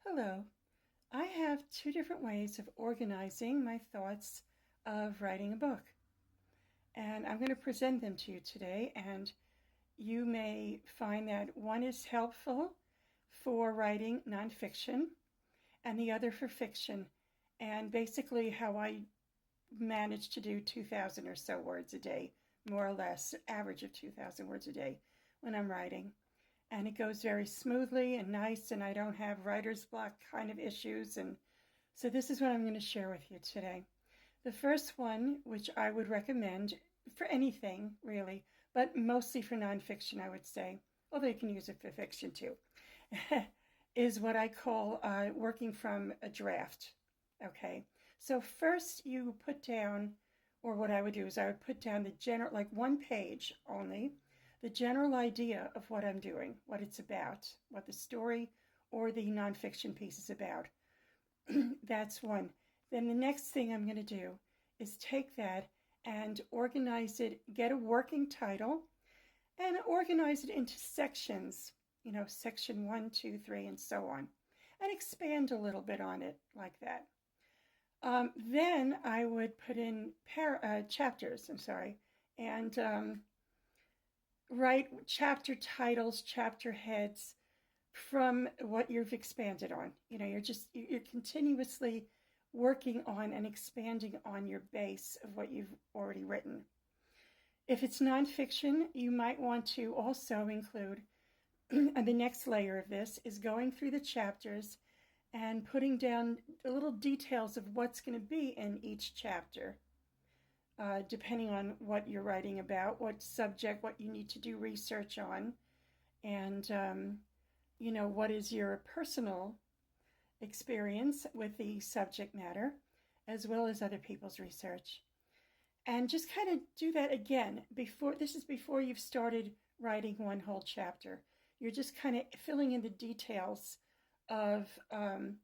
Hello. I have two different ways of organizing my thoughts of writing a book, and I'm going to present them to you today. And you may find that one is helpful for writing nonfiction and the other for fiction. And basically, how I manage to do 2,000 or so words a day, more or less, average of 2,000 words a day when I'm writing. And it goes very smoothly and nice, and I don't have writer's block kind of issues. And so this is what I'm going to share with you today. The first one, which I would recommend for anything really, but mostly for nonfiction, I would say, although you can use it for fiction too, is what I call working from a draft. Okay, so first you put down, or what I would do is I would put down the general, like one page only, the general idea of what I'm doing, what it's about, what the story or the nonfiction piece is about. That's one. Then the next thing I'm going to do is take that and organize it, get a working title, and organize it into sections, section 1, 2, 3, and so on, and expand a little bit on it like that. Then I would put in chapters, and write chapter titles, chapter heads from what you've expanded on. You're continuously working on and expanding on your base of what you've already written. If it's nonfiction, you might want to also include, and the next layer of this is going through the chapters and putting down little details of what's going to be in each chapter, depending on what you're writing about, what subject, what you need to do research on, and what is your personal experience with the subject matter, as well as other people's research. And just kind of do that again before you've started writing one whole chapter. You're just kind of filling in the details of, from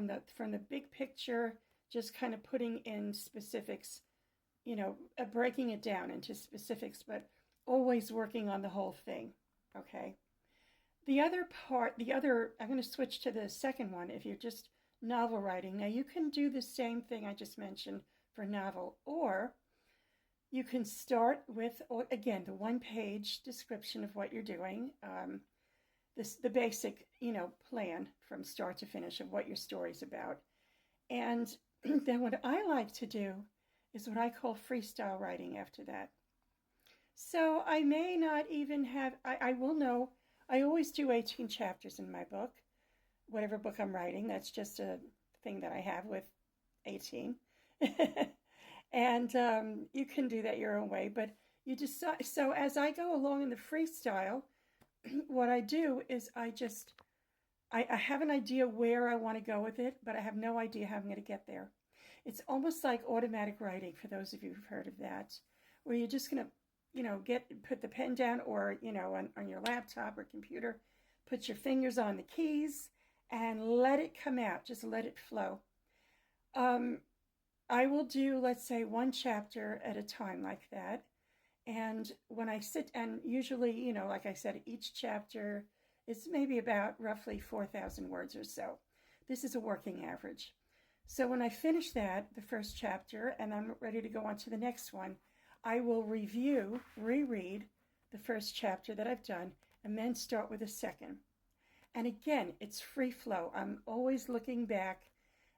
the big picture, just kind of putting in specifics, breaking it down into specifics, but always working on the whole thing. Okay. I'm going to switch to the second one. If you're just novel writing, now you can do the same thing I just mentioned for novel, or you can start with, again, the one-page description of what you're doing, the basic, plan from start to finish of what your story's about. And then what I like to do is what I call freestyle writing after that. So I may not even have, I will know, I always do 18 chapters in my book, whatever book I'm writing. That's just a thing that I have with 18. And you can do that your own way, but you decide. So as I go along in the freestyle, what I do is I have an idea where I want to go with it, but I have no idea how I'm going to get there. It's almost like automatic writing, for those of you who've heard of that, where you're just going to, put the pen down, or, on your laptop or computer, put your fingers on the keys and let it come out. Just let it flow. I will do, let's say, one chapter at a time like that. And when I sit, and usually, like I said, each chapter is maybe about roughly 4,000 words or so. This is a working average. So when I finish that, the first chapter, and I'm ready to go on to the next one, I will reread the first chapter that I've done, and then start with a second. And again, it's free flow. I'm always looking back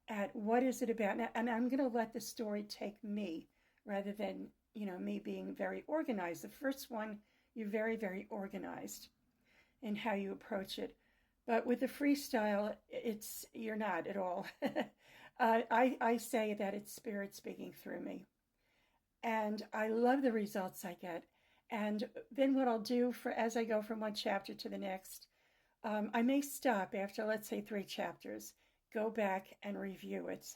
at what is it about, and I'm going to let the story take me rather than, me being very organized. The first one, you're very, very organized in how you approach it. But with the freestyle, you're not at all. I say that it's spirit speaking through me. And I love the results I get. And then what I'll do as I go from one chapter to the next, I may stop after, let's say, 3 chapters, go back and review it,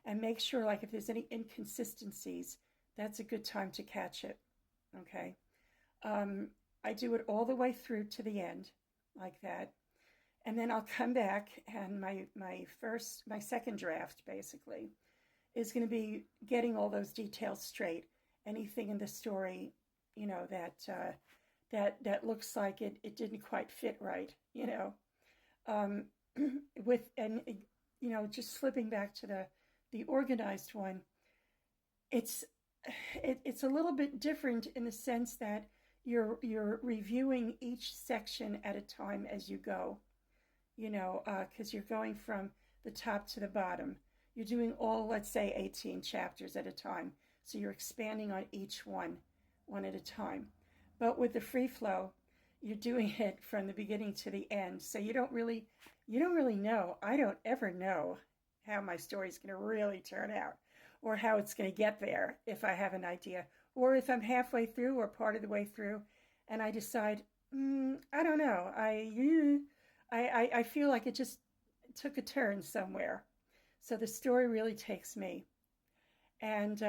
and make sure, like, if there's any inconsistencies, that's a good time to catch it. Okay. I do it all the way through to the end, like that. And then I'll come back, and my second draft, basically, is going to be getting all those details straight. Anything in the story, that looks like it didn't quite fit right, with, and just flipping back to the organized one, it's it's a little bit different in the sense that you're reviewing each section at a time as you go, because you're going from the top to the bottom. You're doing all, let's say, 18 chapters at a time. So you're expanding on each one at a time. But with the free flow, you're doing it from the beginning to the end. So you don't really know. I don't ever know how my story's going to really turn out or how it's going to get there if I have an idea. Or if I'm halfway through or part of the way through and I decide, I don't know. I feel like it just took a turn somewhere. So the story really takes me. And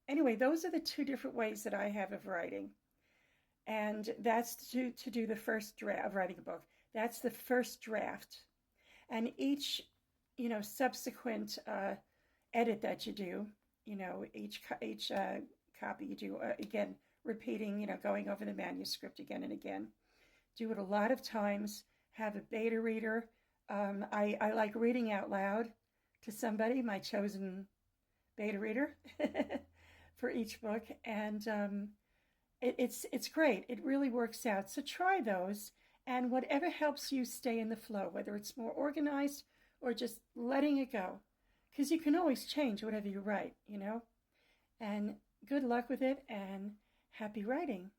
anyway, those are the two different ways that I have of writing. And that's to do the first draft of writing a book. That's the first draft. And each, subsequent edit that you do, each copy you do, again, repeating, going over the manuscript again and again. Do it a lot of times. Have a beta reader. I like reading out loud to somebody, my chosen beta reader for each book. And it's great. It really works out. So try those. And whatever helps you stay in the flow, whether it's more organized or just letting it go. Because you can always change whatever you write, And good luck with it and happy writing.